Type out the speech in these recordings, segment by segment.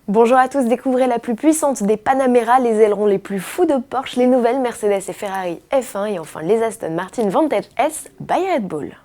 Bonjour à tous, découvrez la plus puissante des Panamera, les ailerons les plus fous de Porsche, les nouvelles Mercedes et Ferrari F1 et enfin les Aston Martin Vantage S by Red Bull.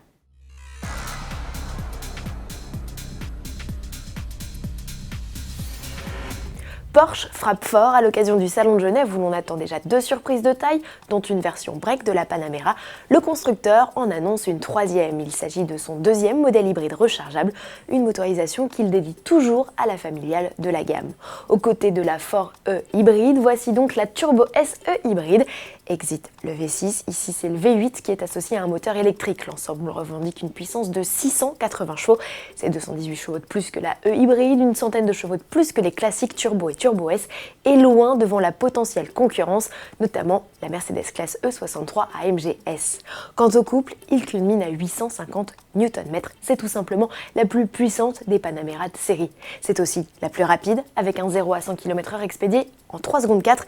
Porsche frappe fort à l'occasion du Salon de Genève où l'on attend déjà deux surprises de taille, dont une version break de la Panamera. Le constructeur en annonce une troisième. Il s'agit de son deuxième modèle hybride rechargeable, une motorisation qu'il dédie toujours à la familiale de la gamme. Aux côtés de la 4E hybride, voici donc la Turbo SE hybride. Exit le V6, ici c'est le V8 qui est associé à un moteur électrique. L'ensemble revendique une puissance de 680 chevaux, c'est 218 chevaux de plus que la E hybride, une centaine de chevaux de plus que les classiques Turbo et Turbo S, et loin devant la potentielle concurrence, notamment la Mercedes classe E63 AMG S. Quant au couple, il culmine à 850 Nm, c'est tout simplement la plus puissante des Panamera de série. C'est aussi la plus rapide, avec un 0 à 100 km/h expédié en 3 secondes 4,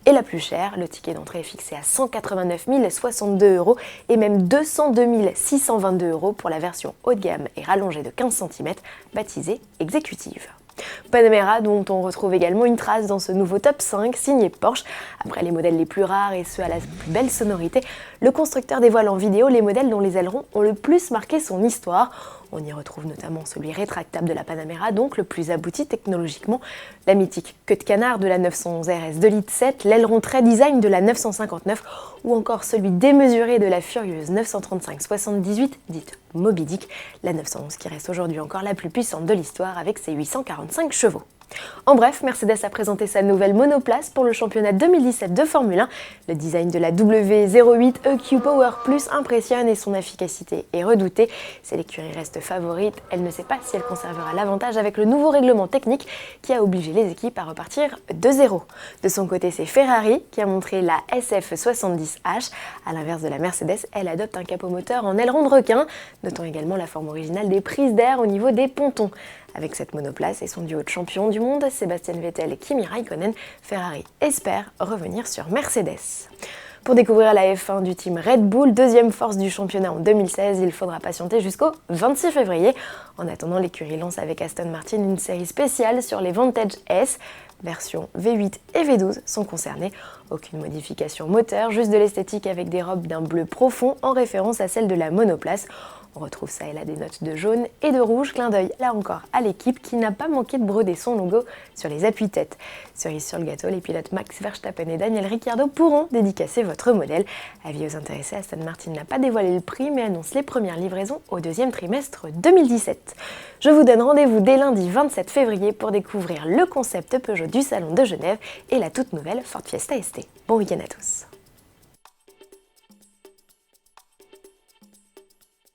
et la plus chère, le ticket d'entrée est fixé à 189 062 € et même 202 622 € pour la version haut de gamme et rallongée de 15 cm, baptisée exécutive. Panamera dont on retrouve également une trace dans ce nouveau top 5 signé Porsche. Après les modèles les plus rares et ceux à la plus belle sonorité, le constructeur dévoile en vidéo les modèles dont les ailerons ont le plus marqué son histoire. On y retrouve notamment celui rétractable de la Panamera, donc le plus abouti technologiquement, la mythique queue de canard de la 911 RS 2 litres 7, l'aileron très design de la 959 ou encore celui démesuré de la furieuse 935-78 dite Moby Dick, la 911 qui reste aujourd'hui encore la plus puissante de l'histoire avec ses 845 chevaux. En bref, Mercedes a présenté sa nouvelle monoplace pour le championnat 2017 de Formule 1. Le design de la W08 EQ Power Plus impressionne et son efficacité est redoutée. Si l'écurie reste favorite, elle ne sait pas si elle conservera l'avantage avec le nouveau règlement technique qui a obligé les équipes à repartir de zéro. De son côté, c'est Ferrari qui a montré la SF70H. À l'inverse de la Mercedes, elle adopte un capot moteur en aileron de requin. Notons également la forme originale des prises d'air au niveau des pontons. Avec cette monoplace et son duo de champions du monde, Sébastien Vettel et Kimi Raikkonen, Ferrari espère revenir sur Mercedes. Pour découvrir la F1 du team Red Bull, deuxième force du championnat en 2016, il faudra patienter jusqu'au 26 février. En attendant, l'écurie lance avec Aston Martin une série spéciale sur les Vantage S. Versions V8 et V12 sont concernées. Aucune modification moteur, juste de l'esthétique avec des robes d'un bleu profond en référence à celle de la monoplace. On retrouve ça et là des notes de jaune et de rouge, clin d'œil là encore à l'équipe qui n'a pas manqué de broder son logo sur les appuis-têtes. Cerise sur le gâteau, les pilotes Max Verstappen et Daniel Ricciardo pourront dédicacer votre modèle. Avis aux intéressés, Aston Martin n'a pas dévoilé le prix mais annonce les premières livraisons au deuxième trimestre 2017. Je vous donne rendez-vous dès lundi 27 février pour découvrir le concept Peugeot du Salon de Genève et la toute nouvelle Ford Fiesta ST. Bon week-end à tous.